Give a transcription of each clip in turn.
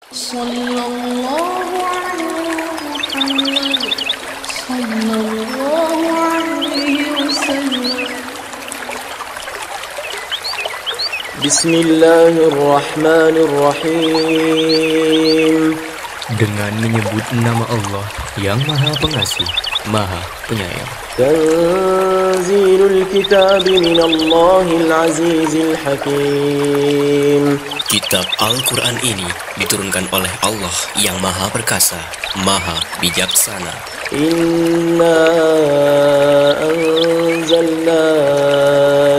Sallallahu alaihi Muhammad sallallahu alaihi wasallam. Bismillahirrahmanirrahim. Dengan menyebut nama Allah yang Maha Pengasih, Maha Penyayang. Tanzilul kitab minallahil azizil hakim. Kitab Al-Quran ini diturunkan oleh Allah yang Maha Perkasa, Maha Bijaksana. Inna anzalna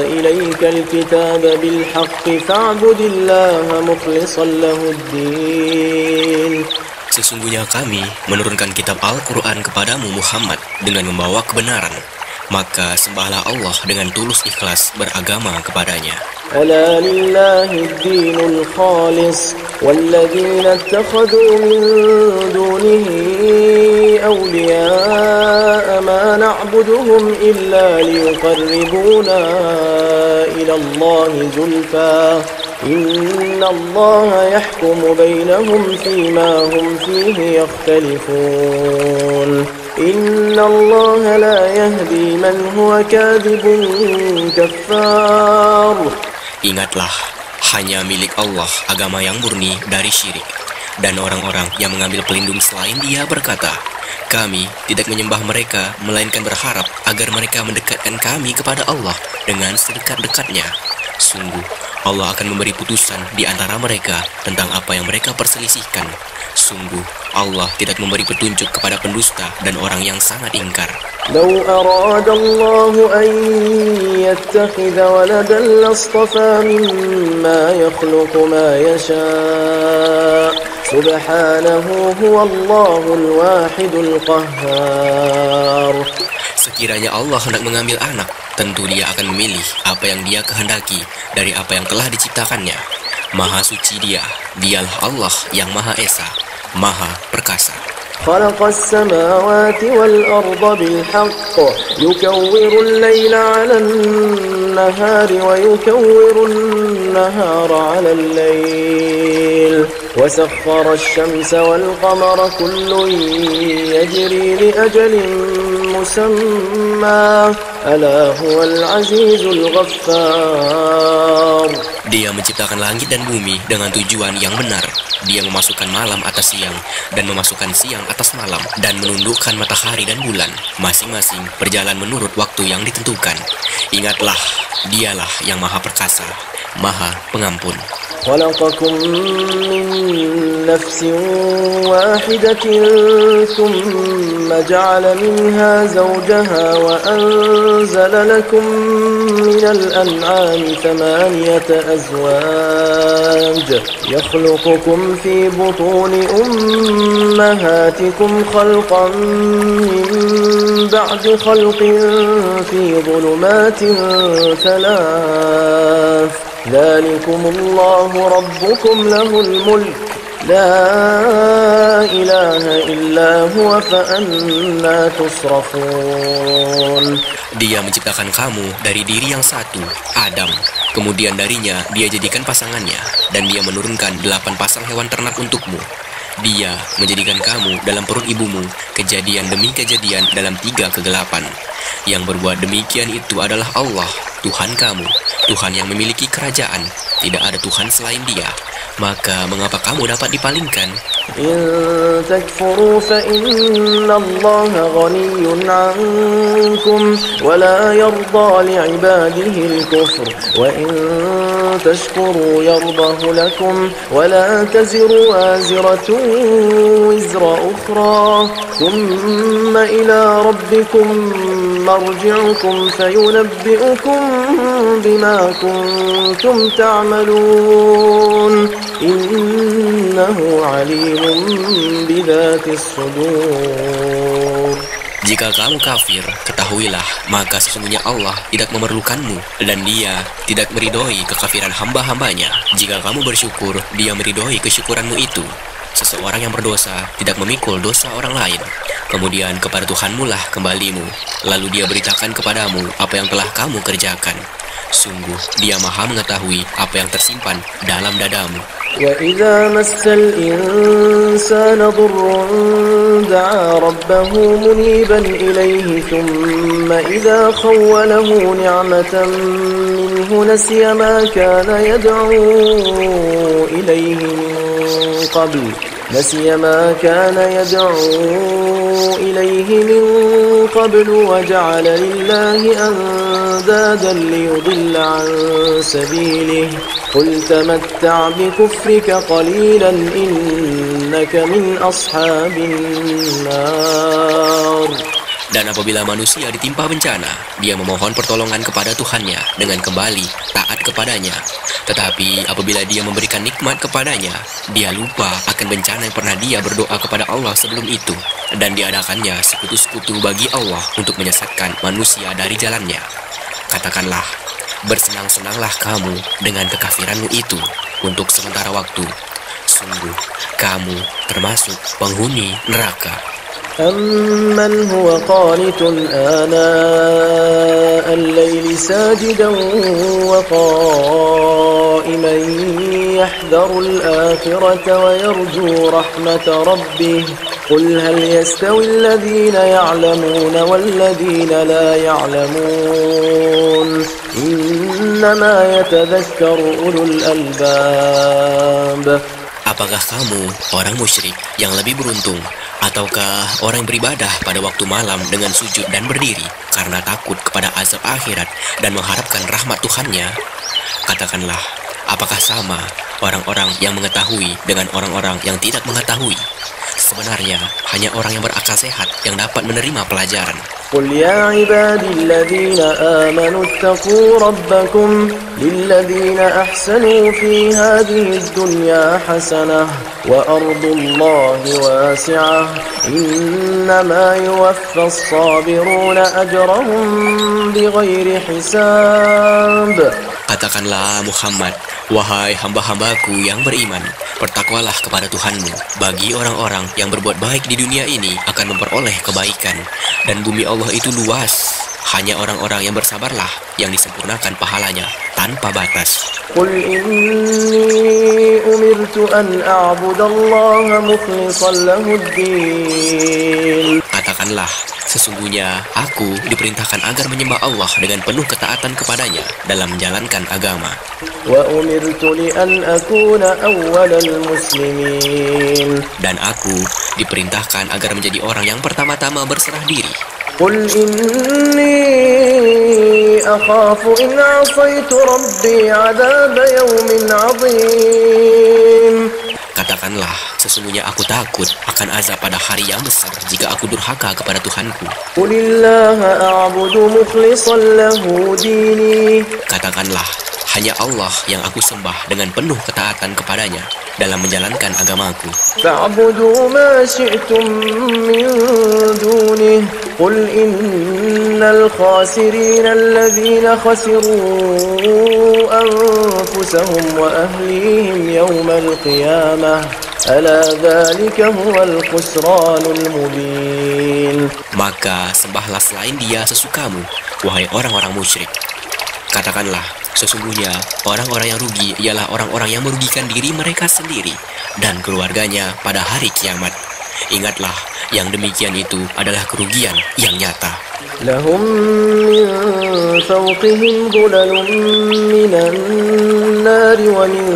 ilaikal kitab bil haqqi fa'budillaha mukhlishan lahuddin. Sesungguhnya kami menurunkan kitab Al-Quran kepadamu Muhammad dengan membawa kebenaran. Maka sembahlah Allah dengan tulus ikhlas beragama kepadanya. Ala lillahi ad-dinul khalis walladzina ittakhadhu min dunihi awliya'a ma na'buduhum illa liyuqarribuna ila Allahi zulfa inna Allaha yahkumu bainahum fima hum fihi yakhtalifun. Inna Allah la yahdi man huwa kadhibun kaffar. Ingatlah, hanya milik Allah agama yang murni dari syirik. Dan orang-orang yang mengambil pelindung selain Dia berkata, kami tidak menyembah mereka, melainkan berharap agar mereka mendekatkan kami kepada Allah dengan sedekat-dekatnya. Sungguh, Allah akan memberi putusan di antara mereka tentang apa yang mereka perselisihkan. Sungguh, Allah tidak memberi petunjuk kepada pendusta dan orang yang sangat ingkar. Lau aradallahu an yattakhidha waladan lastafa mimma yakhluqu ma yasha. Subhanahu huwallahul wahidul qahhar. Sekiranya Allah hendak mengambil anak, tentu Dia akan memilih apa yang Dia kehendaki dari apa yang telah diciptakannya. Maha suci Dia, Dialah Allah yang Maha Esa, Maha Perkasa. Khalaqas samawati wal arda bil haqq yukawwirul laila 'alan nahari wa yukawwirun nahara 'alal lail wa sakhkhara asy-syamsa wal qamara kullun yajri li ajalin musamma ala huwal azizul ghaffar. Dia menciptakan langit dan bumi dengan tujuan yang benar. Dia memasukkan malam atas siang dan memasukkan siang atas malam dan menundukkan matahari dan bulan. Masing-masing berjalan menurut waktu yang ditentukan. Ingatlah, Dialah yang Maha Perkasa, Maha Pengampun. خلقكم من نفس واحدة ثم جعل منها زوجها وأنزل لكم من الأنعام 8 أزواج يخلقكم في بطون أمهاتكم خلقا من بعد خلق في ظلمات 3 ذلكم الله ربكم له الملك لا إله إلا هو فأنا تصرفون. Dia menciptakan kamu dari diri yang satu, Adam. Kemudian darinya Dia jadikan pasangannya, dan Dia menurunkan 8 pasang hewan ternak untukmu. Dia menjadikan kamu dalam perut ibumu, kejadian demi kejadian dalam 3 kegelapan. Yang berbuat demikian itu adalah Allah, Tuhan kamu, Tuhan yang memiliki kerajaan. Tidak ada Tuhan selain Dia. Maka mengapa kamu dapat dipalingkan? In takfuru fa inna Allah ghaniyyun 'ankum wa la yarda li'ibadihi al-kufr wa in tashkuru yardahu lakum wa la taziru waziratun wizra ukhra thumma ila rabbikum marji'ukum fayunabbi'ukum bima kuntum ta'malun innahu alimun bidatis sudur. Jika kamu kafir, ketahuilah, maka sesungguhnya Allah tidak memerlukanmu, dan Dia tidak meridhoi kekafiran hamba-hambanya. Jika kamu bersyukur, Dia meridhoi kesyukuranmu itu. Seseorang yang berdosa tidak memikul dosa orang lain. Kemudian kepada Tuhanmu lah kembalimu, lalu Dia beritakan kepadamu apa yang telah kamu kerjakan. Sungguh, Dia Maha mengetahui apa yang tersimpan dalam dadamu. وإذا مس الإنسان ضر دعا ربه منيبا إليه ثم إذا خوله نعمة منه نسي ما كان يدعو إليه من قبل وجعل لله أندادا ليضل عن سبيله قل تمتع بكفرك قليلا إنك من أصحاب النار. Dan apabila manusia ditimpa bencana, dia memohon pertolongan kepada Tuhannya dengan kembali taat kepadanya. Tetapi apabila dia memberikan nikmat kepadanya, dia lupa akan bencana yang pernah dia berdoa kepada Allah sebelum itu. Dan diadakannya sekutu-sekutu bagi Allah untuk menyesatkan manusia dari jalannya. Katakanlah, bersenang-senanglah kamu dengan kekafiranmu itu untuk sementara waktu. Sungguh, kamu termasuk penghuni neraka. أمن هو قانت آناء الليل ساجدا وقائما يحذر الآخرة ويرجو رحمة ربه قل هل يستوي الذين يعلمون والذين لا يعلمون إنما يتذكر أولو الألباب. Apakah kamu orang musyrik yang lebih beruntung, ataukah orang yang beribadah pada waktu malam dengan sujud dan berdiri karena takut kepada azab akhirat dan mengharapkan rahmat Tuhannya? Katakanlah, apakah sama orang-orang yang mengetahui dengan orang-orang yang tidak mengetahui? Sebenarnya hanya orang yang berakal sehat yang dapat menerima pelajaran. قل يا عبادي الذين آمنوا اتقوا ربكم للذين أحسنوا في هذه الدنيا حسنة وأرض الله واسعة إنما يوفى الصابرون أجرهم بغير حساب. Katakanlah Muhammad, wahai hamba-hambaku yang beriman, bertakwalah kepada Tuhanmu. Bagi orang-orang yang berbuat baik di dunia ini akan memperoleh kebaikan, dan bumi Allah itu luas. Hanya orang-orang yang bersabarlah yang disempurnakan pahalanya tanpa batas. قل إني أمرت أن أعبد الله مخلصا له الدين. Katakanlah, sesungguhnya aku diperintahkan agar menyembah Allah dengan penuh ketaatan kepadanya dalam menjalankan agama. وأمرت لأن أكون أول المسلمين. Dan aku diperintahkan agar menjadi orang yang pertama-tama berserah diri. قل إني أخاف إن عصيت ربي عذاب يوم عظيم. Katakanlah, sesungguhnya aku takut akan azab pada hari yang besar jika aku durhaka kepada Tuhanku. قل الله أعبد مخلصا له ديني. Katakanlah, hanya Allah yang aku sembah dengan penuh ketaatan kepadanya dalam menjalankan agamaku. فاعبدوا ما شئتم من دونه قل إن الخاسرين الذين خسروا أنفسهم وأهليهم يوم القيامة ألا ذلك هو الخسران المبين. Maka sembahlah selain dia sesukamu, wahai orang-orang musyrik. Katakanlah, sesungguhnya orang-orang yang rugi ialah orang-orang yang merugikan diri mereka sendiri dan keluarganya pada hari kiamat. Ingatlah, yang demikian itu adalah kerugian yang nyata. لهم من فوقهم ظلل من النار ومن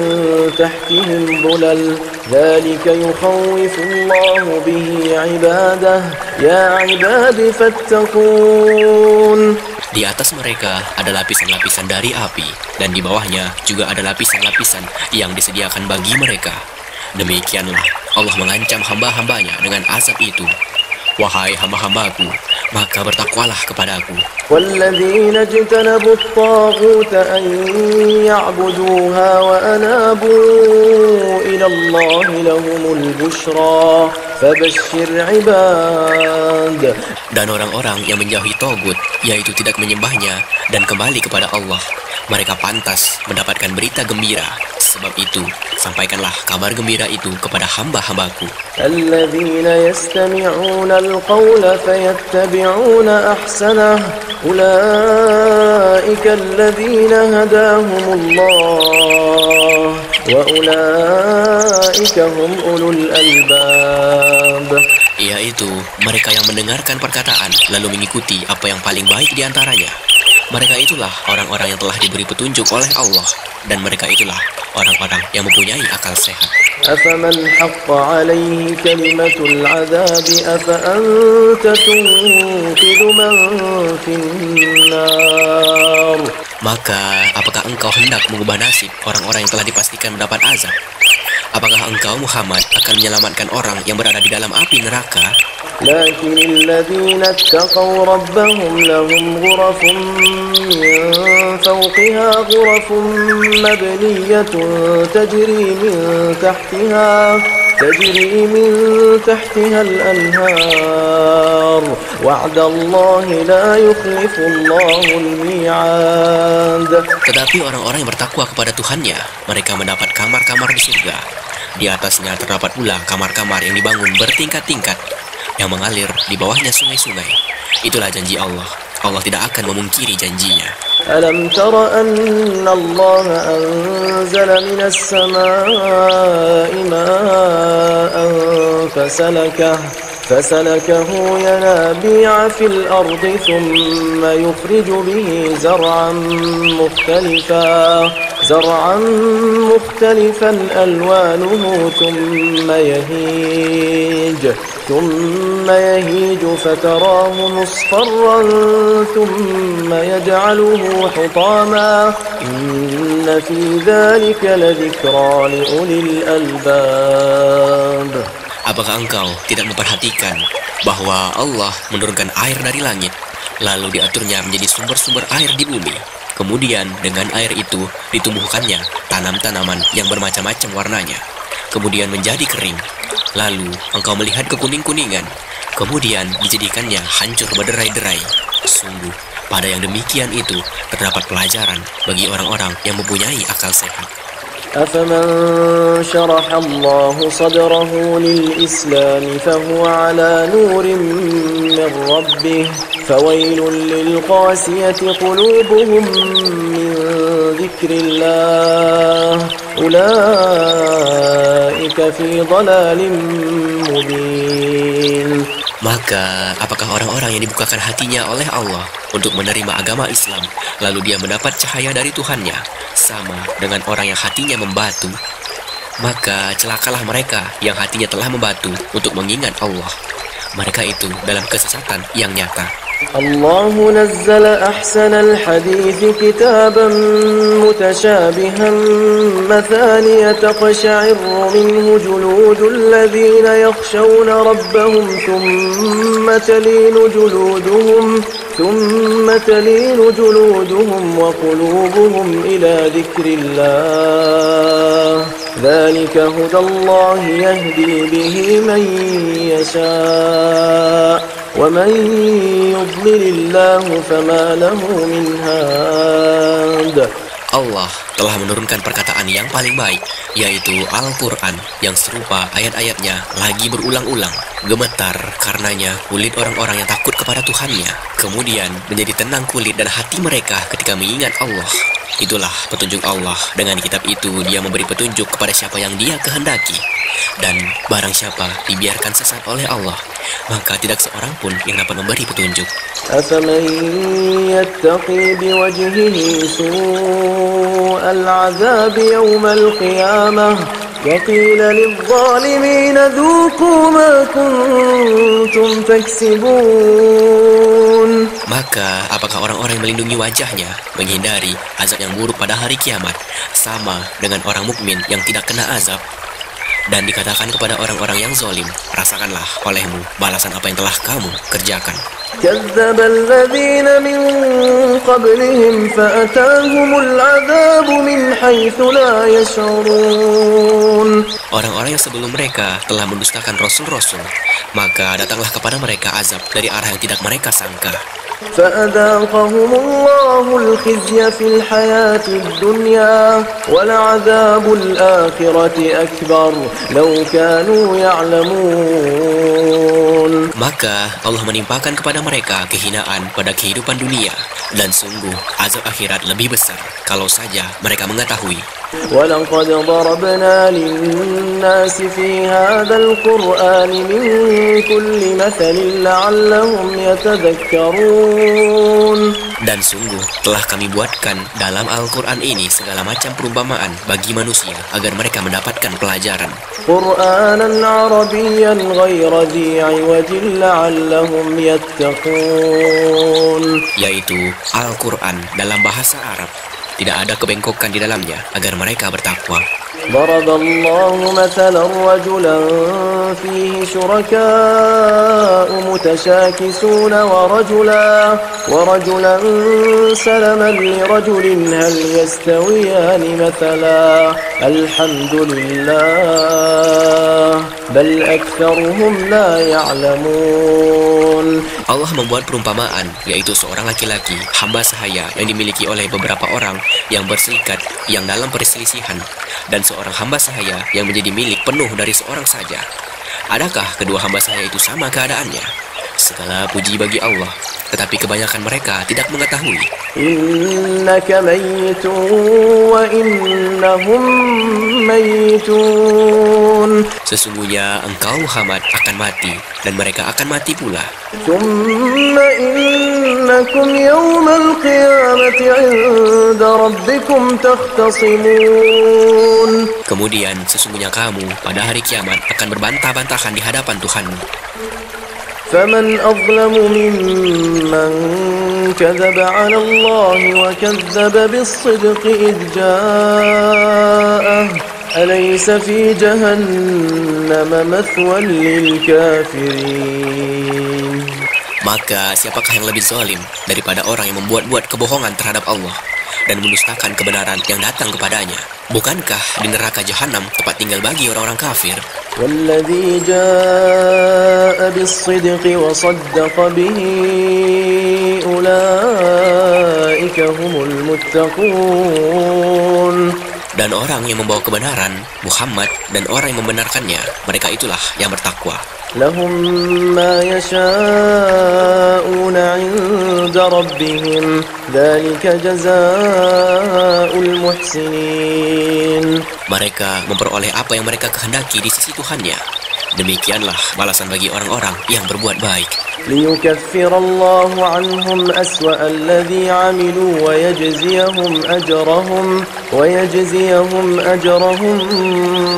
تحتهم ظلل ذلك يخوف الله به عباده يا عباد فاتقون. Di atas mereka ada lapisan-lapisan dari api, dan di bawahnya juga ada lapisan-lapisan yang disediakan bagi mereka. Demikianlah Allah mengancam hamba-hambanya dengan azab itu. Wahai hamba-hambaku, maka bertakwalah kepadaku. والذين اجتنبوا الطاغوت أن يعبدوها وأنابوا إلى الله لهم البشرى فبشر عباد. Dan orang-orang yang menjauhi togut, yaitu tidak menyembahnya dan kembali kepada Allah, mereka pantas mendapatkan berita gembira. Sebab itu, sampaikanlah kabar gembira itu kepada hamba-hambaku. الذين يستمعون القول فيتبعون أحسنه أولئك الذين هداهم الله وأولئك هم أولو الألباب. Yaitu mereka yang mendengarkan perkataan lalu mengikuti apa yang paling baik di antaranya. Mereka itulah orang-orang yang telah diberi petunjuk oleh Allah, dan mereka itulah orang-orang yang mempunyai akal sehat. أفمن حق عليه كلمة العذاب أفأنت تنقذ من في النار. Maka, apakah engkau hendak mengubah nasib orang-orang yang telah dipastikan mendapat azab? Apakah engkau, Muhammad, akan menyelamatkan orang yang berada di dalam api neraka? لكن الذين اتقوا ربهم لهم غرف من فوقها غرف مبنية تجري من تحتها الأنهار وعد الله لا يخلف الله الميعاد. Tetapi orang-orang yang bertakwa kepada Tuhannya, mereka mendapat kamar-kamar di surga. Di atasnya terdapat pula kamar-kamar yang dibangun bertingkat-tingkat, yang mengalir di bawahnya sungai-sungai. Itulah janji Allah. Allah tidak akan memungkiri janjinya. ألم تر أن الله أنزل من السماء ماء فسلكه ينابيع في الأرض ثم يخرج به زرعا مختلفا ألوانه ثم يهيج فتراه مصفرا ثم يجعله حطاما إن في ذلك لذكرى لأولي الألباب. Apakah engkau tidak memperhatikan bahwa Allah menurunkan air dari langit, lalu diaturnya menjadi sumber-sumber air di bumi? Kemudian dengan air itu ditumbuhkannya tanam-tanaman yang bermacam-macam warnanya, kemudian menjadi kering. Lalu engkau melihat kekuning-kuningan, kemudian dijadikannya hancur berderai-derai. Sungguh, pada yang demikian itu terdapat pelajaran bagi orang-orang yang mempunyai akal sehat. أفمن شرح الله صدره للإسلام فهو على نور من ربه فويل للقاسية قلوبهم من ذكر الله أولئك في ضلال مبين. Maka, apakah orang-orang yang dibukakan hatinya oleh Allah untuk menerima agama Islam, lalu dia mendapat cahaya dari Tuhannya, sama dengan orang yang hatinya membatu? Maka, celakalah mereka yang hatinya telah membatu untuk mengingat Allah. Mereka itu dalam kesesatan yang nyata. الله نزل أحسن الحديث كتابا متشابها مثانية تقشعر منه جلود الذين يخشون ربهم ثم تلين جلودهم وقلوبهم إلى ذكر الله ذلك هدى الله يهدي به من يشاء ومن يضلل الله فما له من هاد. Allah telah menurunkan perkataan yang paling baik, yaitu Al-Quran, yang serupa ayat-ayatnya lagi berulang-ulang. Gemetar karenanya kulit orang-orang yang takut kepada Tuhannya, kemudian menjadi tenang kulit dan hati mereka ketika mengingat Allah. Itulah petunjuk Allah. Dengan kitab itu dia memberi petunjuk kepada siapa yang dia kehendaki. Dan barang siapa dibiarkan sesat oleh Allah, maka tidak seorang pun yang dapat memberi petunjuk. أفمن يتقي بوجهه سوء العذاب يوم القيامة وقيل للظالمين ذوقوا ما كنتم تكسبون. Maka apakah orang-orang yang melindungi wajahnya menghindari azab yang buruk pada hari kiamat sama dengan orang mukmin yang tidak kena azab? Dan dikatakan kepada orang-orang yang zalim, rasakanlah olehmu balasan apa yang telah kamu kerjakan. كذب الذين من قبلهم فأتاهم العذاب من حيث لا يشعرون. Orang-orang yang sebelum mereka telah mendustakan rasul-rasul, maka datanglah kepada mereka azab dari arah yang tidak mereka sangka. فأذاقهم الله الخزي في الحياة الدنيا ولعذاب الآخرة أكبر لو كانوا يعلمون. Maka Allah menimpakan kepada mereka kehinaan pada kehidupan dunia, dan sungguh azab akhirat lebih besar kalau saja mereka mengetahui. ولقد ضربنا للناس في هذا القرآن من كل مثل لعلهم يتذكرون. Dan sungguh telah kami buatkan dalam Al-Quran ini segala macam perumpamaan bagi manusia agar mereka mendapatkan pelajaran. قرآنا عربيا غير ذي عوج لعلهم يتقون. Yaitu Al-Quran dalam bahasa Arab. Tidak ada kebengkokan di dalamnya agar mereka bertakwa. ضرب الله مثلا رجلا فيه شركاء متشاكسون ورجلا سلما لرجل هل يستويان مثلا الحمد لله بل أكثرهم لا يعلمون. Allah membuat perumpamaan, yaitu seorang laki-laki, hamba sahaya yang dimiliki oleh beberapa orang yang berserikat yang dalam perselisihan, dan seorang hamba sahaya yang menjadi milik penuh dari seorang saja. Adakah kedua hamba sahaya itu sama keadaannya? Segala puji bagi Allah, tetapi kebanyakan mereka tidak mengetahui. Innaka mayyitun wa innahum mayyitun. Sesungguhnya engkau Muhammad akan mati, dan mereka akan mati pula. Thumma innakum yawmal qiyamati 'inda rabbikum takhtasimun. Kemudian sesungguhnya kamu pada hari kiamat akan berbantah-bantahan di hadapan Tuhanmu. فمن أظلم ممن كذب على الله وكذب بالصدق إذ جاءه أليس في جهنم مثوى للكافرين. Maka siapakah yang lebih zalim daripada orang yang membuat-buat kebohongan terhadap Allah dan mendustakan kebenaran yang datang kepadanya? Bukankah di neraka Jahanam tempat tinggal bagi orang-orang kafir? وَالَّذِي جَاءَ بِالصِّدْقِ وَصَدَّقَ بِهِ أُولَئِكَ هُمُ الْمُتَّقُونَ. Dan orang yang membawa kebenaran, Muhammad, dan orang yang membenarkannya, mereka itulah yang bertakwa. لهم ما يشاءون عند ربهم ذلك جزاء المحسنين. Mereka memperoleh apa yang mereka kehendaki di sisi Tuhannya. Demikianlah balasan bagi orang-orang yang berbuat baik. ليكفر الله عنهم أسوأ الذي عملوا ويجزيهم أجرهم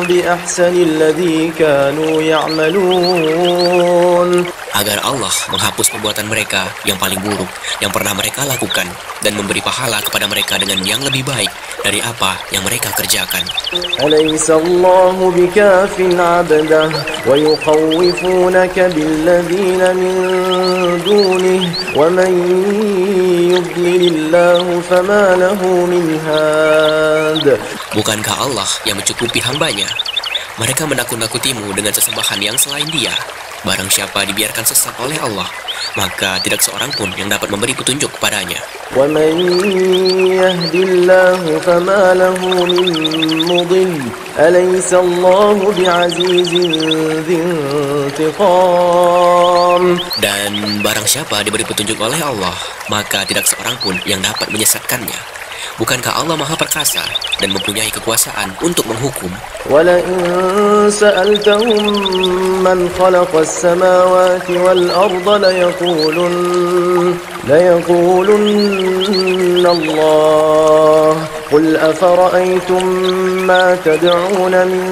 بأحسن الذي كانوا يعملون. Agar Allah menghapus perbuatan mereka yang paling buruk yang pernah mereka lakukan dan memberi pahala kepada mereka dengan yang lebih baik dari apa yang mereka kerjakan. أليس الله بكاف عبده ويخوفونك بالذين من دونه ومن يضلل الله فما له من هاد. Bukankah Allah yang mencukupi hambanya? Mereka menakut-nakutimu dengan sesembahan yang selain Dia. Barang siapa dibiarkan sesat oleh Allah, maka tidak seorang pun yang dapat memberi petunjuk kepadanya. وَمَنْ يَهْدِ اللَّهُ فَمَا لَهُ مِنْ مُضِلٍّ أَلَيْسَ اللَّهُ بِعَزِيزٍ ذِي انْتِقَامٍ. Dan barang siapa diberi petunjuk oleh Allah, maka tidak seorang pun yang dapat menyesatkannya. Bukankah Allah Maha Perkasa dan mempunyai kekuasaan untuk menghukum? وَلَئِنْ سَأَلْتَهُمْ مَنْ خَلَقَ السَّمَاوَاتِ وَالْأَرْضَ لَيَقُولُنَّ اللَّهُ قُلْ أَفَرَأَيْتُمْ مَا تَدْعُونَ مِنْ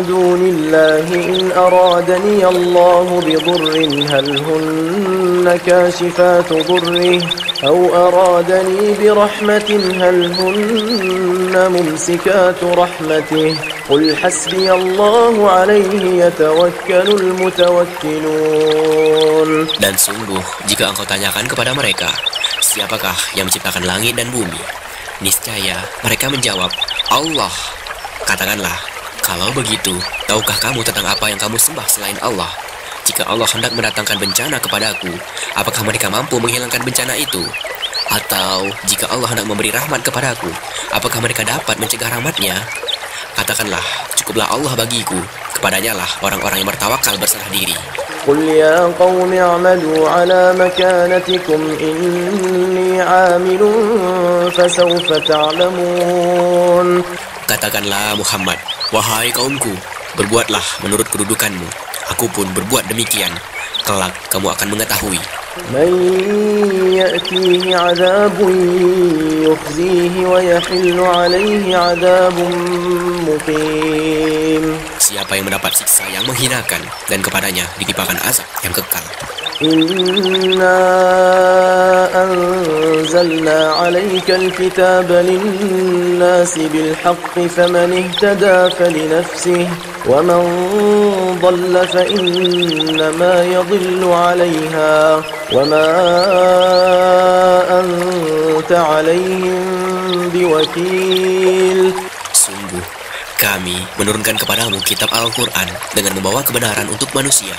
دُونِ اللَّهِ إِنْ أَرَادَنِيَ اللَّهُ بِضُرٍّ هَلْ هُنَّ كَاشِفَاتُ ضُرِّهِ أَوْ أَرَادَنِي بِرَحْمَةٍ هَلْ هُنَّ مُمْسِكَاتُ رَحْمَتِهِ قُلْ حَسْبِيَ اللَّهُ عَلَيْهِ يَتَوَكَّلُ الْمُتَوَكِّلُونَ. Dan sungguh, jika engkau tanyakan kepada mereka, siapakah yang menciptakan langit dan bumi? Niscaya mereka menjawab, Allah. Katakanlah, kalau begitu, tahukah kamu tentang apa yang kamu sembah selain Allah? jika Allah hendak mendatangkan bencana kepadaku, apakah mereka mampu menghilangkan bencana itu? Atau jika Allah hendak memberi rahmat kepadaku, apakah mereka dapat mencegah rahmatnya? Katakanlah, cukuplah Allah bagiku, kepadanya lah orang-orang yang bertawakal berserah diri. قل يا قوم اعملوا على مكانتكم إني عامل فسوف تعلمون. Katakanlah Muhammad, wahai kaumku, berbuatlah menurut kedudukanmu. Aku pun berbuat demikian. Kelak kamu akan mengetahui. من يأتيه عذاب يخزيه ويحل عليه عذاب مقيم. Siapa yang mendapat siksa yang menghinakan dan kepadanya ditimpakan azab yang kekal. إنا أنزلنا عليك الكتاب للناس بالحق فمن اهتدى فلنفسه ومن ضل فإنما يضل عليها وما أنت عليهم بوكيل. Sungguh, kami menurunkan kepadamu kitab Al-Quran dengan membawa kebenaran untuk manusia.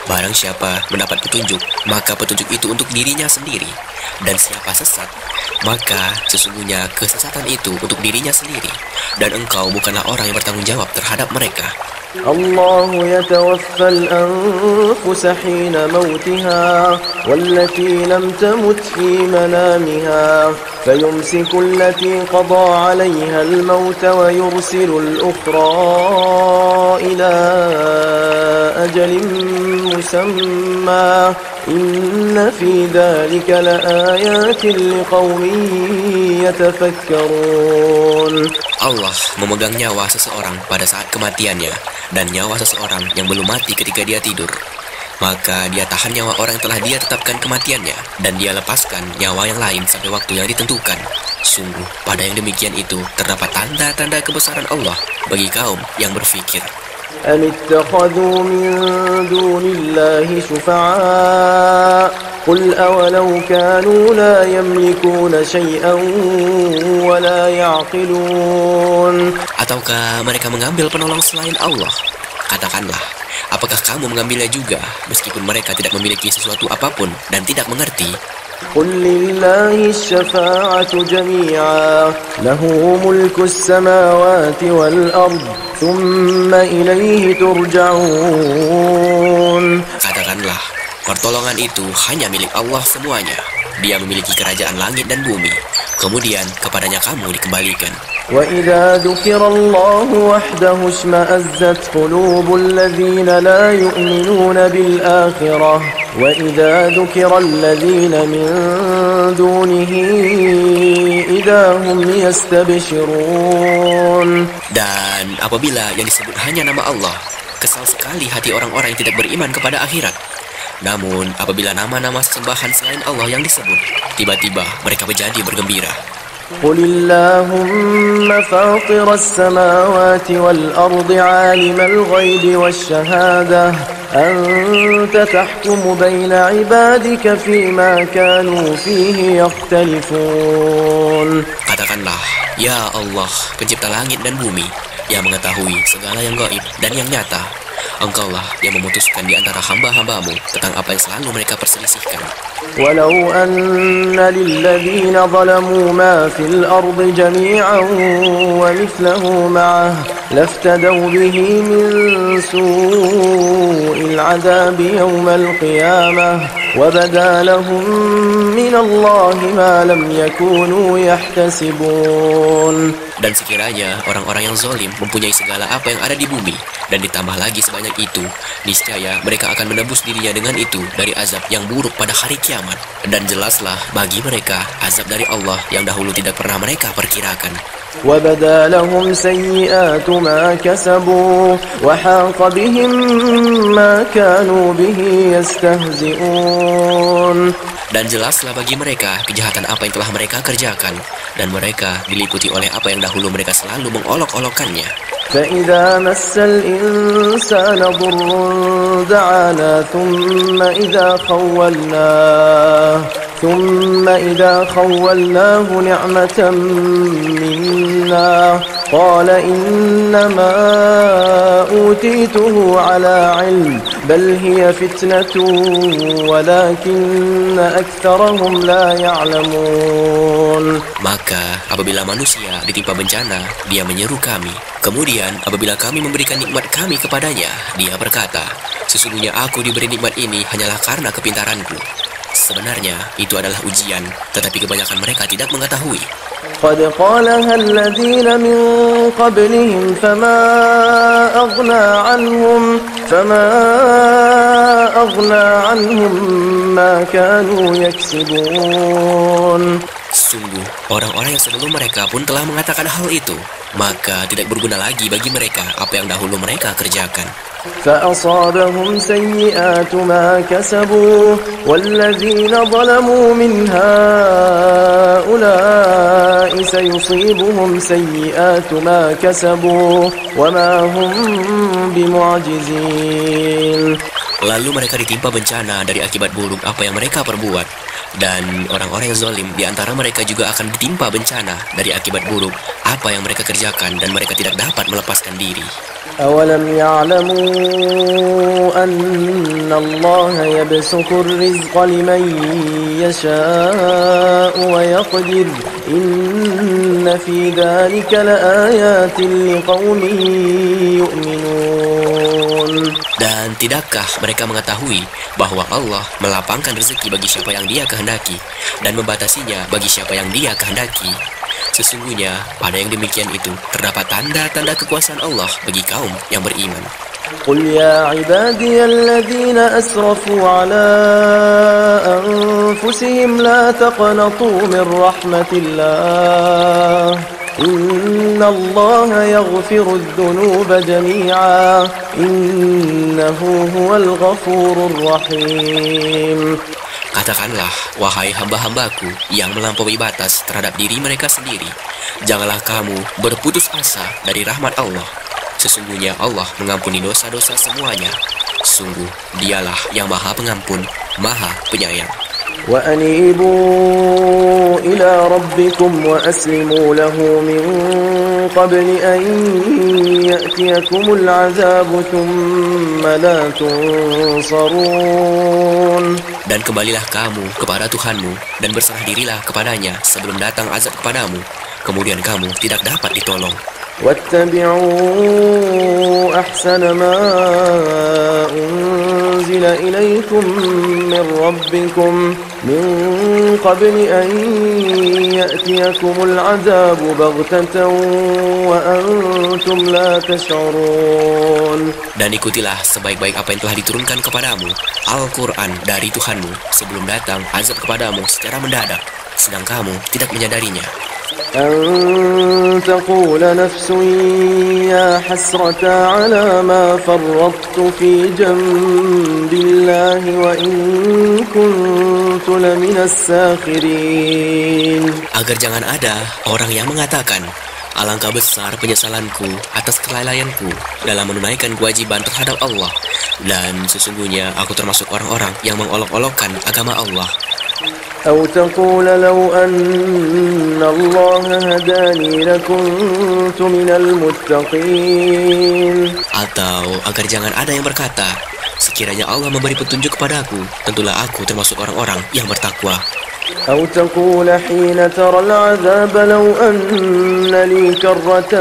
Barang siapa mendapat petunjuk, maka petunjuk itu untuk dirinya sendiri. Dan siapa sesat, maka sesungguhnya kesesatan itu untuk dirinya sendiri. Dan engkau bukanlah orang yang bertanggung jawab terhadap mereka. الله يتوفى الأنفس حين موتها والتي لم تمت في منامها فيمسك التي قضى عليها الموت ويرسل الأخرى إلى أجل مسمى إن في ذلك لآيات لقوم يتفكرون. Allah memegang nyawa seseorang pada saat kematiannya dan nyawa seseorang yang belum mati ketika dia tidur. Maka dia tahan nyawa orang yang telah dia tetapkan kematiannya dan dia lepaskan nyawa yang lain sampai waktu yang ditentukan. Sungguh, pada yang demikian itu terdapat tanda-tanda kebesaran Allah bagi kaum yang berfikir. أم اتخذوا من دون الله شفعاء قل أولو كانوا لا يملكون شيئا ولا يعقلون. Ataukah mereka mengambil penolong selain Allah? Katakanlah, apakah kamu mengambilnya juga meskipun mereka tidak memiliki sesuatu apapun dan tidak mengerti? قل لله الشفاعة جميعا له ملك السماوات والأرض ثم إليه ترجعون. Katakanlah, pertolongan itu hanya milik Allah semuanya. Dia memiliki kerajaan langit dan bumi. Kemudian kepadanya kamu dikembalikan. وإذا ذكر الله وحده اشمأزت قلوب الذين لا يؤمنون بالآخرة وإذا ذكر الذين من دونه إذا هم يستبشرون. Dan apabila yang disebut hanya nama Allah, kesal sekali hati orang-orang yang tidak beriman kepada akhirat. Namun apabila nama-nama sembahan selain Allah yang disebut, tiba-tiba mereka menjadi bergembira. قل اللهم فاطر السماوات والأرض عالم الغيب والشهادة أنت تحكم بين عبادك فيما كانوا فيه يختلفون. Katakanlah, ya Allah, pencipta langit dan bumi, yang mengetahui segala yang gaib dan yang nyata. Engkaulah yang memutuskan di antara hamba-hambamu tentang apa yang selalu mereka perselisihkan. ولو أن للذين ظلموا ما في الأرض جميعا ومثله معه لافتدوا به من سوء العذاب يوم القيامة وبدا لهم من الله ما لم يكونوا يحتسبون. Dan sekiranya orang-orang yang zalim mempunyai segala apa yang ada di bumi dan ditambah lagi sebanyak itu, niscaya mereka akan menebus dirinya dengan itu dari azab yang buruk pada hari kiamat. Dan jelaslah bagi mereka azab dari Allah yang dahulu tidak pernah mereka perkirakan. وَبَدَا لَهُمْ سَيِّئَاتُ مَا كَسَبُوا وَحَاقَ بِهِمْ مَا كَانُوا بِهِ يَسْتَهْزِئُونَ. Dan jelaslah bagi mereka kejahatan apa yang telah mereka kerjakan, dan mereka diliputi oleh apa yang dahulu mereka selalu mengolok-olokkannya. فإذا مس الإنسان ضر دعانا ثم إذا خولناه نعمة منا قال إنما أوتيته على علم بل هي فتنة ولكن أكثرهم لا يعلمون. Maka apabila manusia ditimpa bencana, dia menyeru kami. Kemudian apabila kami memberikan nikmat kami kepadanya, dia berkata, sesungguhnya aku diberi nikmat ini hanyalah karena kepintaranku. Sebenarnya itu adalah ujian, tetapi kebanyakan mereka tidak mengetahui. قد قالها الذين من قبلهم فما أغنى عنهم ما كانوا يكسبون. Sungguh, orang-orang yang sebelum mereka pun telah mengatakan hal itu, maka tidak berguna lagi bagi mereka apa yang dahulu mereka kerjakan. فأصابهم سيئات ما كسبوا والذين ظلموا من هؤلاء سيصيبهم سيئات ما كسبوا وما هم بمعجزين. Lalu mereka ditimpa bencana dari akibat buruk apa yang mereka perbuat. Dan orang-orang yang zalim di antara mereka juga akan ditimpa bencana dari akibat buruk apa yang mereka kerjakan dan mereka tidak dapat melepaskan diri. أولم يعلموا أن الله يبسط الرزق لمن يشاء ويقدر إن في ذلك لآيات لقوم يؤمنون. Dan tidakkah mereka mengetahui bahwa Allah melapangkan rezeki bagi siapa yang Dia kehendaki dan membatasinya bagi siapa yang Dia kehendaki? Sesungguhnya pada yang demikian itu terdapat tanda-tanda kekuasaan Allah bagi kaum yang beriman. قل يا عبادي الذين أسرفوا على أنفسهم لا تقنطوا من رحمة الله إن الله يغفر الذنوب جميعا إنه هو الغفور الرحيم. Katakanlah, wahai hamba-hambaku yang melampaui batas terhadap diri mereka sendiri, janganlah kamu berputus asa dari rahmat Allah. Sesungguhnya Allah mengampuni dosa-dosa semuanya. Sungguh, Dialah yang Maha Pengampun, Maha Penyayang. وأنيبوا إلى ربكم وأسلموا له من قبل أن يأتيكم العذاب ثم لا تنصرون. Dan kembalilah kamu kepada Tuhanmu dan berserah dirilah kepadanya sebelum datang azab kepadamu, kemudian kamu tidak dapat ditolong. واتبعوا أحسن ما أنزل إليكم من ربكم من قبل أن يأتيكم العذاب بغتة وأنتم لا تشعرون. Dan ikutilah sebaik-baik apa yang telah diturunkan kepadamu, Al-Quran dari Tuhanmu, sebelum datang azab kepadamu secara mendadak, sedang kamu tidak menyadarinya. أن تقول نفس يا حسرة على ما فرطت في جنب الله وإن كنت لمن الساخرين. Agar jangan ada orang yang mengatakan, alangkah besar penyesalanku atas kelalaianku dalam menunaikan kewajiban terhadap Allah, dan sesungguhnya aku termasuk orang-orang yang mengolok-olokkan agama Allah. أو تقول لو أن الله هداني لكنت من المتقين. Atau agar jangan ada yang berkata, sekiranya Allah memberi petunjuk kepadaku, tentulah aku termasuk orang-orang yang bertakwa. أو تقول حين ترى العذاب لو أن لي كرة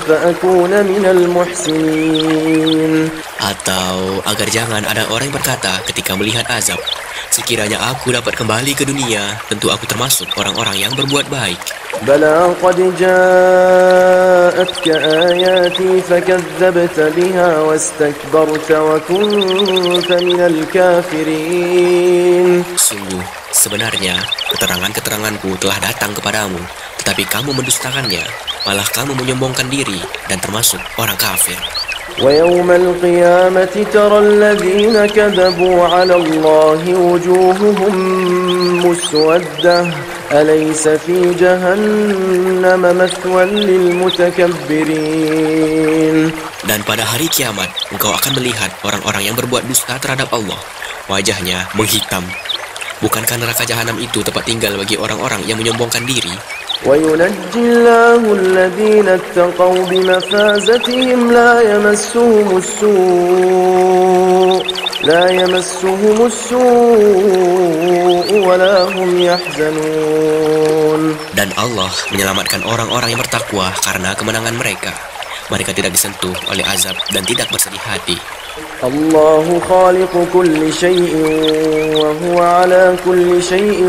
فأكون من المحسنين. Atau agar jangan ada orang yang berkata ketika melihat azab, sekiranya aku dapat kembali ke dunia, tentu aku termasuk orang-orang yang berbuat baik. بلى قد جاءتك آياتي فكذبت بها واستكبرت وكنت من الكافرين. Sungguh, sebenarnya keterangan-keteranganku telah datang kepadamu, tetapi kamu mendustakannya, malah kamu menyombongkan diri dan termasuk orang kafir. ويوم القيامة ترى الذين كذبوا على الله وجوههم مسودة أليس في جهنم مثوى للمتكبرين. Dan pada hari kiamat, engkau akan melihat orang-orang yang berbuat dusta terhadap Allah. Wajahnya menghitam. Bukankah neraka jahanam itu tempat tinggal bagi orang-orang yang menyombongkan diri? وينجي الله الذين اتقوا بمفازتهم لا يمسهم السوء ولا هم يحزنون. Dan Allah menyelamatkan orang-orang yang bertakwa karena kemenangan mereka. Mereka tidak disentuh oleh azab dan tidak bersedih hati. الله خالق كل شيء وهو على كل شيء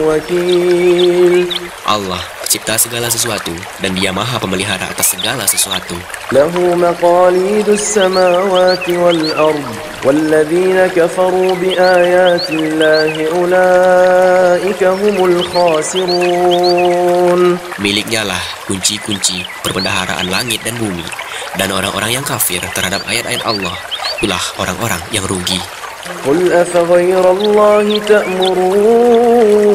وكيل. Allah pencipta segala sesuatu dan Dia Maha Pemelihara atas segala sesuatu. له مقاليد السماوات والأرض والذين كفروا بآيات الله أولئك هم الخاسرون. Miliknya lah kunci-kunci perbendaharaan langit dan bumi, dan orang-orang yang kafir terhadap ayat-ayat Allah, itulah orang-orang yang rugi. قل أفغير الله تأمروني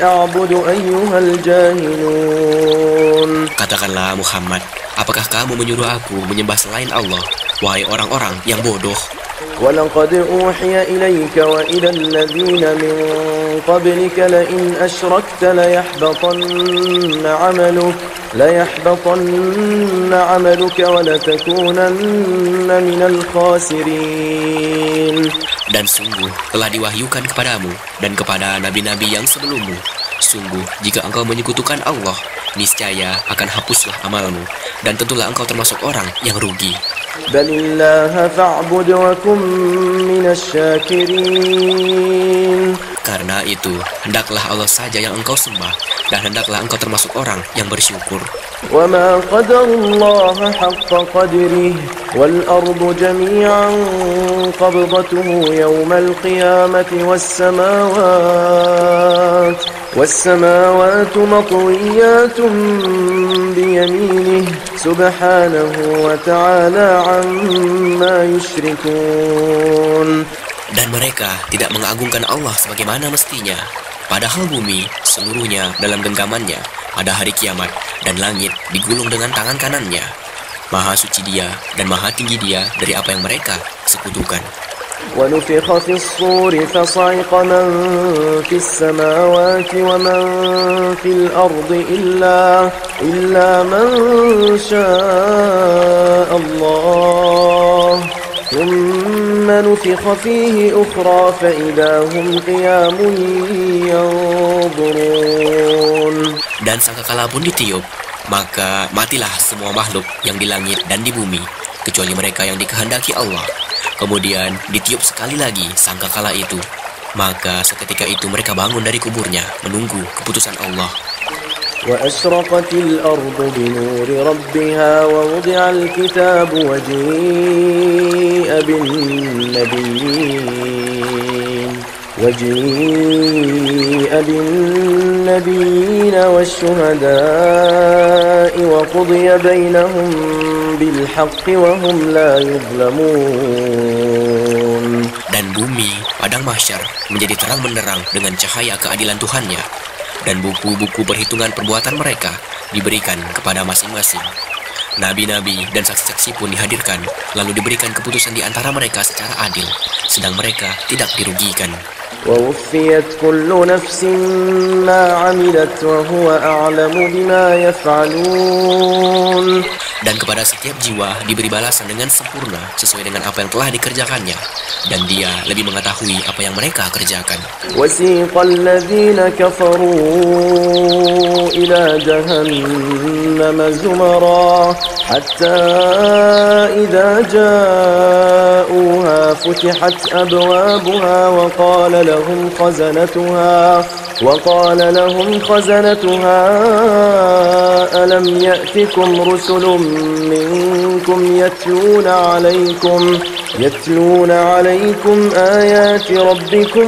أعبد أيها الجاهلون. Katakanlah Muhammad, apakah kamu menyuruh aku menyembah selain Allah, wahai orang-orang yang bodoh? ولقد أوحي إليك وإلى الذين من قبلك لئن أشركت ليحبطن عملك ولتكونن من الخاسرين. Dan sungguh telah diwahyukan kepadamu dan kepada nabi-nabi yang sebelummu. Sungguh jika engkau menyekutukan Allah, niscaya akan hapuslah amalmu, dan tentulah engkau termasuk orang yang rugi. بل الله فاعبد وكن من الشاكرين. Karena itu, hendaklah Allah saja yang engkau sembah, dan hendaklah engkau termasuk orang yang bersyukur. وما قدر الله حق قدره والأرض جميعا قبضته يوم القيامة والسماوات مطويات بيمينه سبحانه وتعالى عما يشركون. Dan mereka tidak mengagungkan Allah sebagaimana mestinya. Padahal bumi seluruhnya dalam genggamannya pada hari kiamat, dan langit digulung dengan tangan kanannya. Maha suci Dia dan maha tinggi Dia dari apa yang mereka sekutukan. ونفخ في الصور فصعق من في السماوات ومن في الأرض إلا من شاء الله ثم نفخ فيه أخرى فإذا هم قيام ينظرون. Dan sangkakala pun ditiup, maka matilah semua makhluk yang di langit dan di bumi, kecuali mereka yang dikehendaki Allah. Kemudian ditiup sekali lagi sangkakala itu, maka seketika itu mereka bangun dari kuburnya menunggu keputusan Allah. وأشرقت الأرض بنور ربها ووضع الكتاب وجيء بالنبيين والشهداء وقضي بينهم بالحق وهم لا يظلمون. Dan bumi, padang mahsyar, menjadi terang benderang dengan cahaya keadilan Tuhannya, dan buku-buku perhitungan perbuatan mereka diberikan kepada masing-masing. Nabi-nabi dan saksi-saksi pun dihadirkan, lalu diberikan keputusan di antara mereka secara adil, sedang mereka tidak dirugikan. ووفيت كل نفس ما عملت وهو أعلم بما يفعلون. Dan kepada setiap jiwa diberi balasan dengan sempurna sesuai dengan apa yang telah dikerjakannya, dan Dia lebih mengetahui apa yang mereka kerjakan. وسيق الذين كفروا إلى جهنم زمرا حتى إذا جاءوها فتحت أبوابها وقال لهم خزنتها ألم يأتكم رسل منكم يتلون عليكم آيات ربكم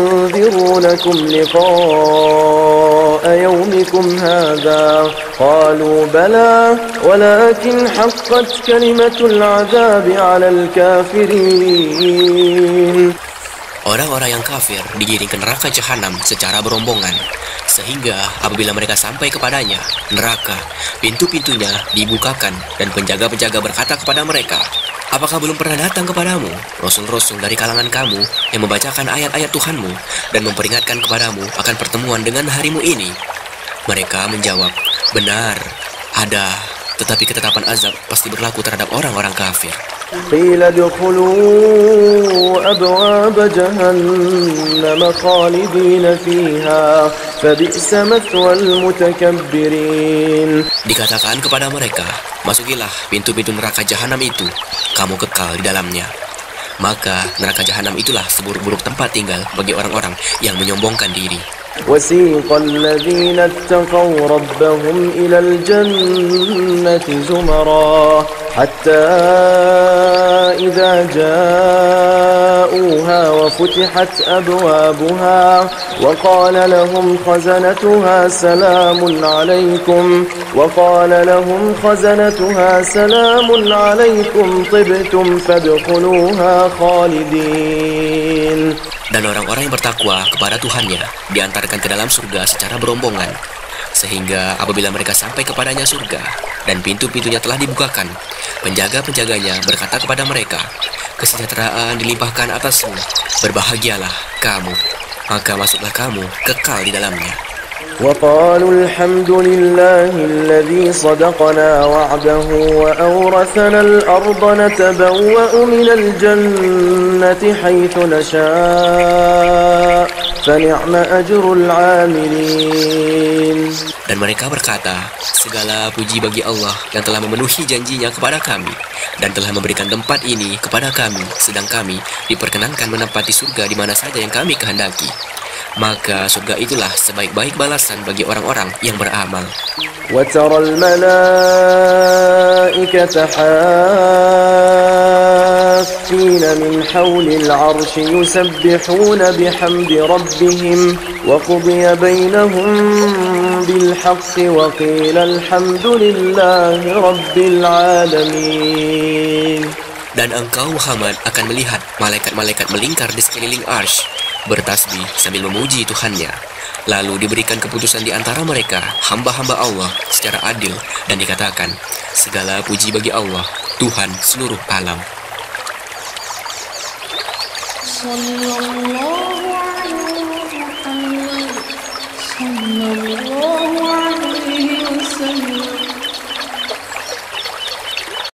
وينذرونكم لقاء يومكم هذا قالوا بلى ولكن حقت كلمة العذاب على الكافرين. Orang-orang yang kafir digiring ke neraka jahanam secara berombongan, sehingga apabila mereka sampai kepadanya, neraka, pintu-pintunya dibukakan dan penjaga-penjaga berkata kepada mereka, "Apakah belum pernah datang kepadamu rasul-rasul dari kalangan kamu yang membacakan ayat-ayat Tuhanmu dan memperingatkan kepadamu akan pertemuan dengan harimu ini?" Mereka menjawab, "Benar, ada, tetapi ketetapan azab pasti berlaku terhadap orang-orang kafir." قيل ادخلوا أبواب جهنم خالدين فيها فبئس مثوى المتكبرين. Dikatakan kepada mereka, "Masukilah pintu-pintu neraka jahanam itu, kamu kekal di dalamnya." Maka neraka jahanam itulah seburuk-buruk tempat tinggal bagi orang-orang yang menyombongkan diri. وسيق الذين اتقوا ربهم إلى الجنة زمرا حتى إذا جاءوها وفتحت أبوابها وقال لهم خزنتها سلام عليكم طبتم فادخلوها خالدين. Dan orang-orang yang bertakwa kepada Tuhannya diantarkan ke dalam surga secara berombongan, sehingga apabila mereka sampai kepadanya surga dan pintu-pintunya telah dibukakan, penjaga-penjaganya berkata kepada mereka, "Kesejahteraan dilimpahkan atasmu, berbahagialah kamu." Maka masuklah kamu kekal di dalamnya. وقالوا الحمد لله الذي صدقنا وعده وأورثنا الأرض نتبوأ من الجنة حيث نشاء فنعم أجر العاملين. Dan mereka berkata, "Segala puji bagi Allah yang telah memenuhi janjinya kepada kami dan telah memberikan tempat ini kepada kami, sedang kami diperkenankan menempati surga di mana saja yang kami kehendaki. Maka surga itulah sebaik-baik balasan bagi orang-orang yang beramal." وترى الملائكة حافين من حول العرش يسبحون بحمد ربهم وقضي بينهم بالحق وقيل الحمد لله رب العالمين. Dan engkau Muhammad akan melihat malaikat-malaikat melingkar di sekeliling arsy, bertasbih sambil memuji Tuhannya. Lalu diberikan keputusan di antara mereka, hamba-hamba Allah secara adil, dan dikatakan, "Segala puji bagi Allah, Tuhan seluruh alam." Sallallahu alaihi wasallam.